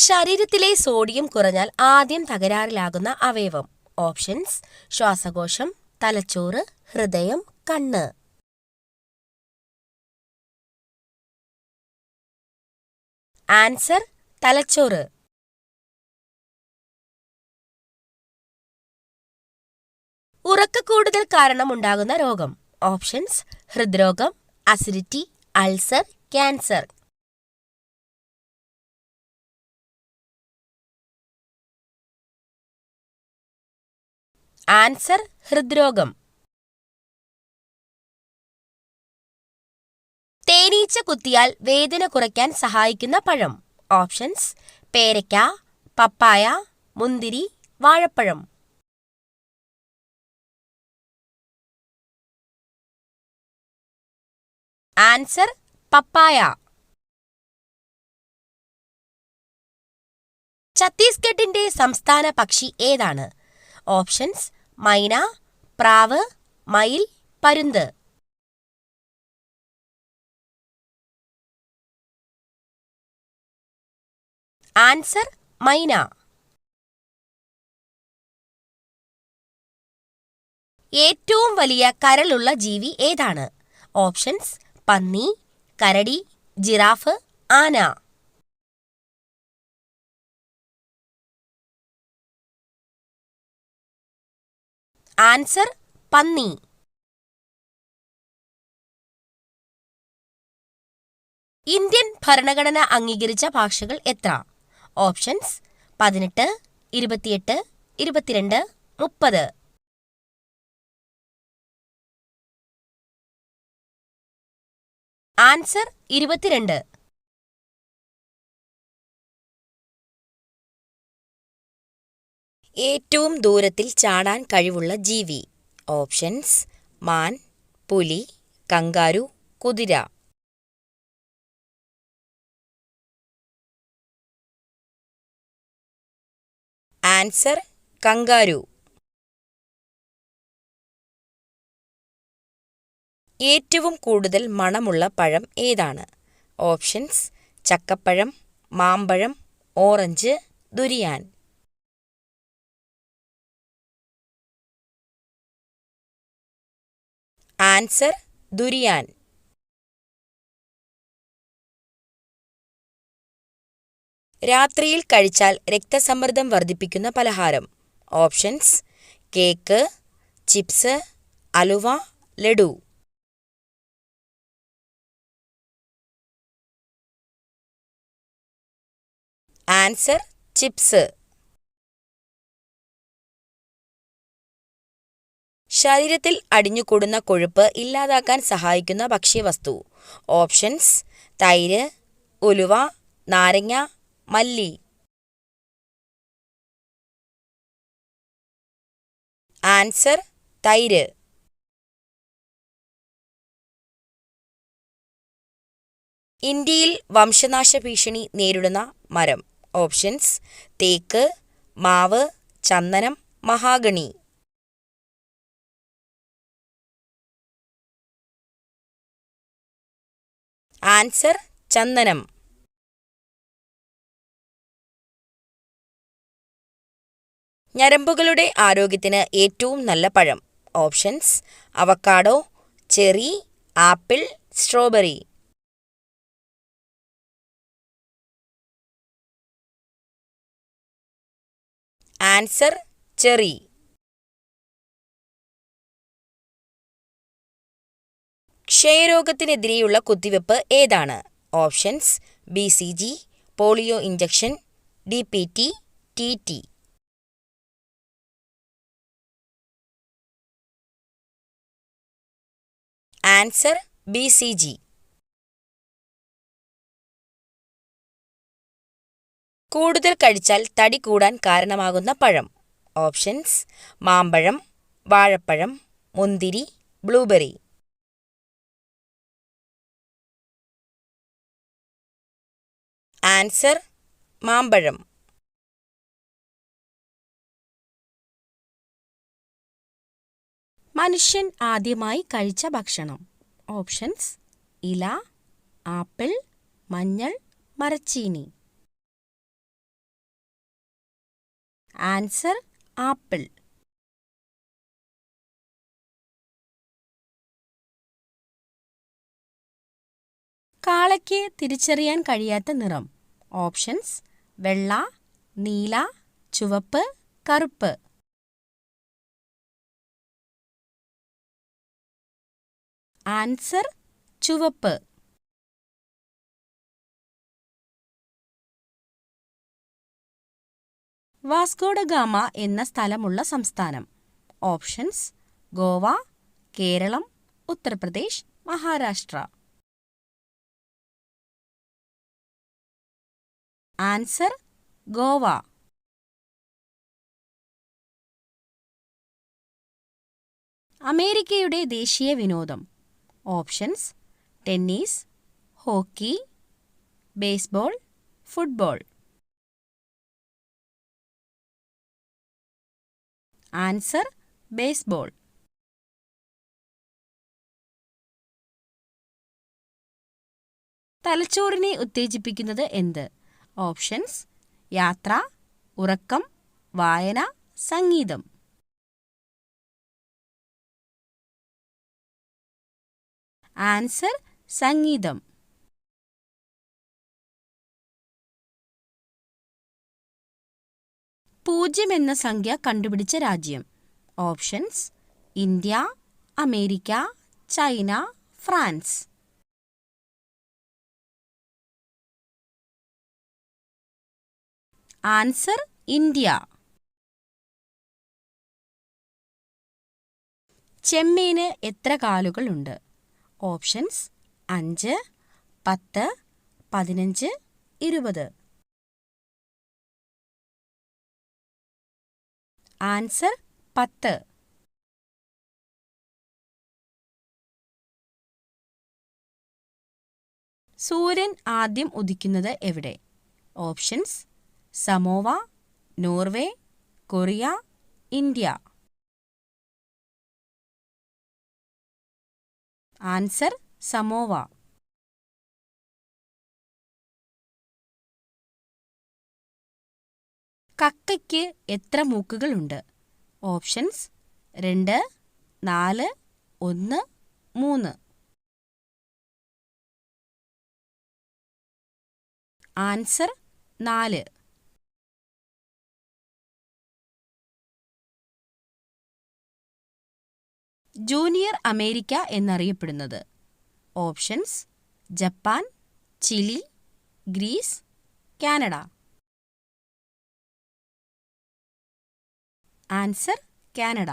ശരീരത്തിലെ സോഡിയം കുറഞ്ഞാൽ ആദ്യം തകരാറിലാകുന്ന അവയവം. ഓപ്ഷൻസ്: ശ്വാസകോശം, തലച്ചോറ്, ഹൃദയം, കണ്ണ്. ആൻസർ: തലച്ചോറ്. ഉറക്കക്കൂടുതൽ കാരണമുണ്ടാകുന്ന രോഗം. ഓപ്ഷൻസ്: ഹൃദ്രോഗം, അസിഡിറ്റി, അൾസർ, ക്യാൻസർ. ആൻസർ: ഹൃദ്രോഗം. തേനീച്ച കുത്തിയാൽ വേദന കുറയ്ക്കാൻ സഹായിക്കുന്ന പഴം. ഓപ്ഷൻസ്: പേരയ്ക്ക, പപ്പായ, മുന്തിരി, വാഴപ്പഴം. ആൻസർ: പപ്പായ. ഛത്തീസ്ഗഡിന്റെ സംസ്ഥാന പക്ഷി ഏതാണ്? ഓപ്ഷൻസ്: മൈന, പ്രാവ്, മയിൽ, പരുന്ത്. ആൻസർ: മൈന. ഏറ്റവും വലിയ കരളുള്ള ജീവി ഏതാണ്? ഓപ്ഷൻസ്: പന്നി, കരടി, ജിറാഫ്, ആന. ആൻസർ: പന്നി. ഇന്ത്യൻ ഭരണഘടന അംഗീകരിച്ച ഭാഷകൾ എത്ര? ഓപ്ഷൻസ്: 18, 28, 22, 30. ആൻസർ: 22. ഏറ്റവും ദൂരത്തിൽ ചാടാൻ കഴിവുള്ള ജീവി. ഓപ്ഷൻസ്: മാൻ, പുലി, കങ്കാരു, കുതിര. Answer: kangaroo. ഏറ്റവും കൂടുതൽ മണമുള്ള പഴം ഏതാണ്? ഓപ്ഷൻസ്: ചക്കപ്പഴം, മാമ്പഴം, ഓറഞ്ച്, ദുരിയാൻ. Answer: durian. രാത്രിയിൽ കഴിച്ചാൽ രക്തസമ്മർദ്ദം വർദ്ധിപ്പിക്കുന്ന പലഹാരം. ഓപ്ഷൻസ്: കേക്ക്, ചിപ്സ്, അലുവ, ലഡു. Answer: chips. ശരീരത്തിൽ അടിഞ്ഞുകൂടുന്ന കൊഴുപ്പ് ഇല്ലാതാക്കാൻ സഹായിക്കുന്ന ഭക്ഷ്യവസ്തു. ഓപ്ഷൻസ്: തൈര്, ഉലുവ, നാരങ്ങ, മല്ലി. ആൻസർ: തൈര്. ഇന്ത്യയിൽ വംശനാശ ഭീഷണി നേരിടുന്ന മരം. ഓപ്ഷൻസ്: തേക്ക്, മാവ്, ചന്ദനം, മഹാഗണി. ആൻസർ: ചന്ദനം. ഞരമ്പുകളുടെ ആരോഗ്യത്തിന് ഏറ്റവും നല്ല പഴം. Options: avocado, cherry, apple, strawberry. Answer: cherry. ക്ഷയരോഗത്തിനെതിരെയുള്ള കുത്തിവയ്പ് ഏതാണ്? Options: BCG, polio injection, DPT, TT. Answer: BCG. കൂടുതൽ കഴിച്ചാൽ തടി കൂടാൻ കാരണമാകുന്ന പഴം. ഓപ്ഷൻസ്: മാമ്പഴം, വാഴപ്പഴം, മുന്തിരി, ബ്ലൂബെറി. ആൻസർ: മാമ്പഴം. മനുഷ്യൻ ആദ്യമായി കഴിച്ച ഭക്ഷണം. ഓപ്ഷൻസ്: ഇല, ആപ്പിൾ, മഞ്ഞൾ, മരച്ചീനി. Answer apple. കാളയ്ക്ക് തിരിച്ചറിയാൻ കഴിയാത്ത നിറം. ഓപ്ഷൻസ്: വെള്ള, നീല, ചുവപ്പ്, കറുപ്പ്. ആൻസർ ചുവപ്പ്. വാസ്കോ ഡ ഗാമ എന്ന സ്ഥലമുള്ള സംസ്ഥാനം. ഓപ്ഷൻസ്: ഗോവ, കേരളം, ഉത്തർപ്രദേശ്, മഹാരാഷ്ട്ര. ആൻസർ ഗോവ. അമേരിക്കയുടെ ദേശീയ വിനോദം. Options: tennis, hockey, baseball, football. Answer baseball. തലച്ചോറിനെ ഉത്തേജിപ്പിക്കുന്നത് എന്ത്? ഓപ്ഷൻസ്: യാത്ര, ഉറക്കം, വായന, സംഗീതം. ആൻസർ സംഗീതം. പൂജ്യം എന്ന സംഖ്യ കണ്ടുപിടിച്ച രാജ്യം. Options: India, America, China, France. Answer India. ചെമ്മീന് എത്ര കാലുകൾ ഉണ്ട്? ഓപ്ഷൻസ്: 5, 10, 15, 20. ആൻസർ 10. സൂര്യൻ ആദ്യം ഉദിക്കുന്നത് എവിടെ? Options: Samoa, Norway, Korea, India. Answer Samoa. കക്കയ്ക്ക് എത്ര മൂക്കുകളുണ്ട്? ഓപ്ഷൻസ്: 2, 4, 1, 3. ആൻസർ 4. ജൂനിയർ അമേരിക്ക എന്നറിയപ്പെടുന്നത്. Options: Japan, Chile, Greece, Canada. Answer Canada.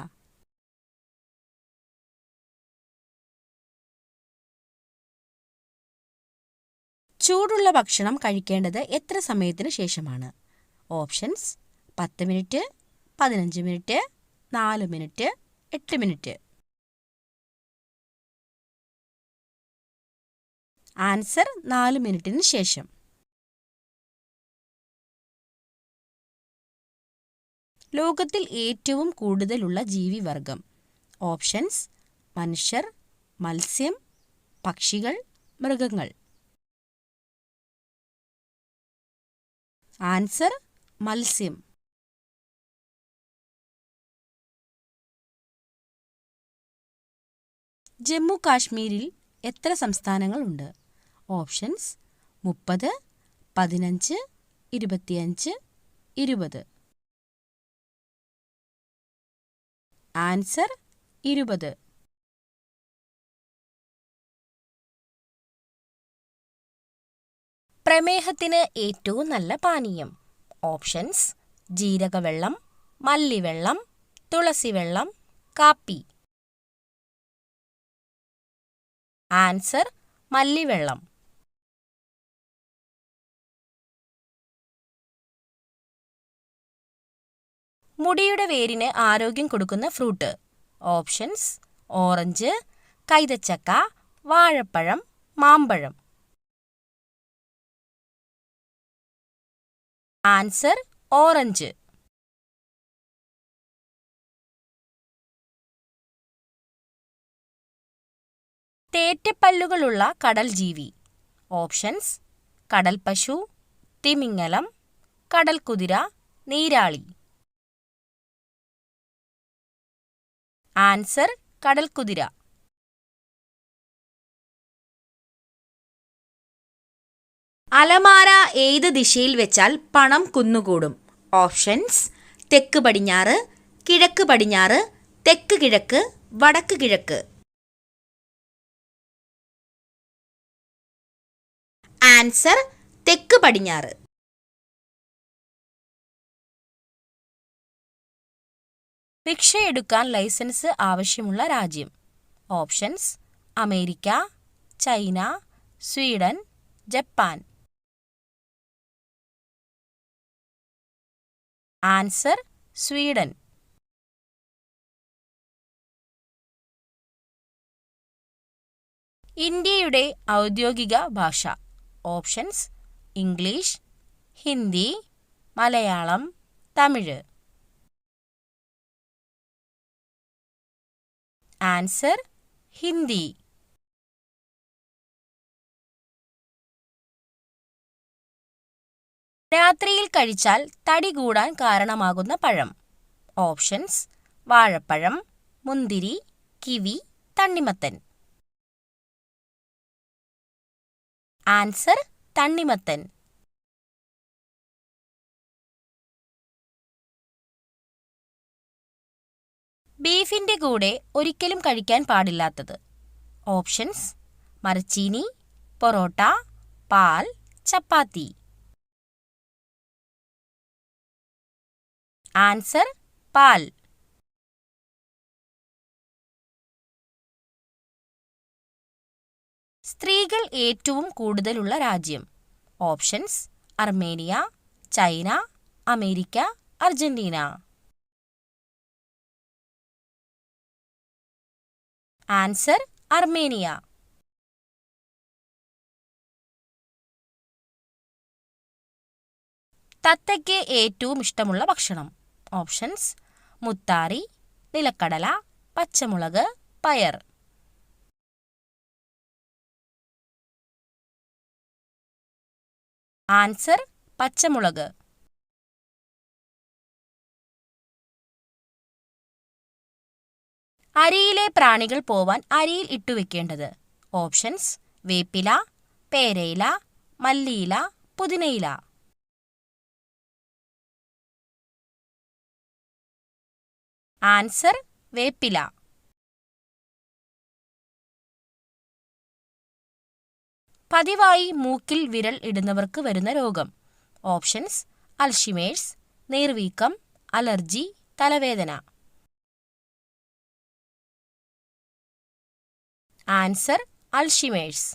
ചൂടുള്ള ഭക്ഷണം കഴിക്കേണ്ടത് എത്ര സമയത്തിന് ശേഷമാണ്? Options: 10 minute, 15 minute, 4 minute, 8 minute. Answer 4 മിനിറ്റിന് ശേഷം. ലോകത്തിൽ ഏറ്റവും കൂടുതലുള്ള ജീവിവർഗം. ഓപ്ഷൻസ്: മനുഷ്യർ, മത്സ്യം, പക്ഷികൾ, മൃഗങ്ങൾ. ആൻസർ മത്സ്യം. ജമ്മു കാശ്മീരിൽ എത്ര സംസ്ഥാനങ്ങളുണ്ട്? ഓപ്ഷൻസ്: 30, 15, 25, 20. ആൻസർ 20. പ്രമേഹത്തിന് ഏറ്റവും നല്ല പാനീയം. ഓപ്ഷൻസ്: ജീരകവെള്ളം, മല്ലിവെള്ളം, തുളസിവെള്ളം, കാപ്പി. ആൻസർ മല്ലിവെള്ളം. മുടിയുടെ വേരിന് ആരോഗ്യം കൊടുക്കുന്ന ഫ്രൂട്ട്. ഓപ്ഷൻസ്: ഓറഞ്ച്, കൈതച്ചക്ക, വാഴപ്പഴം, മാമ്പഴം. Answer orange. തേറ്റപ്പല്ലുകളുള്ള കടൽ ജീവി. ഓപ്ഷൻസ്: കടൽപ്പശു, തിമിംഗലം, കടൽക്കുതിര, നീരാളി. ആൻസർ കടൽക്കുതിര. അലമാര ഏത് ദിശയിൽ വെച്ചാൽ പണം കുന്നുകൂടും? ഓപ്ഷൻസ്: തെക്ക് പടിഞ്ഞാറ്, കിഴക്ക് പടിഞ്ഞാറ്, തെക്ക് കിഴക്ക്, വടക്ക് കിഴക്ക്. ആൻസർ തെക്ക് പടിഞ്ഞാറ്. റിക്ഷയെടുക്കാൻ ലൈസൻസ് ആവശ്യമുള്ള രാജ്യം? Options: America, China, Sweden, Japan. Answer Sweden. ഇന്ത്യയുടെ ഔദ്യോഗിക ഭാഷ? Options: English, Hindi, Malayalam, Tamil. Answer Hindi. രാത്രിയിൽ കഴിച്ചാൽ തടി കൂടാൻ കാരണമാകുന്ന പഴം? ഓപ്ഷൻസ്: വാഴപ്പഴം, മുന്തിരി, കിവി, തണ്ണിമത്തൻ. ആൻസർ തണ്ണിമത്തൻ. ബീഫിന്റെ കൂടെ ഒരിക്കലും കഴിക്കാൻ പാടില്ലാത്തത്? ഓപ്ഷൻസ്: മരച്ചീനി, പൊറോട്ട, പാൽ, ചപ്പാത്തി. ആൻസർ പാൽ. സ്ത്രീകൾ ഏറ്റവും കൂടുതലുള്ള രാജ്യം? Options: Armenia, China, America, Argentina. Answer Armenia. തത്തയ്ക്ക് ഏറ്റവും ഇഷ്ടമുള്ള ഭക്ഷണം? ഓപ്ഷൻസ്: മുത്താറി, നിലക്കടല, പച്ചമുളക്, പയർ. ആൻസർ പച്ചമുളക്. അരിയിലെ പ്രാണികൾ പോവാൻ അരിയിൽ ഇട്ടുവെക്കേണ്ടത്? ഓപ്ഷൻസ്: വേപ്പില, പേരയില, മല്ലിയില, പുതിനയില. ആൻസർ വേപ്പില. പതിവായി മൂക്കിൽ വിരൽ ഇടുന്നവർക്ക് വരുന്ന രോഗം? ഓപ്ഷൻസ്: അൽഷിമേഴ്സ്, നീർവീക്കം, അലർജി, തലവേദന. Answer Alzheimer's.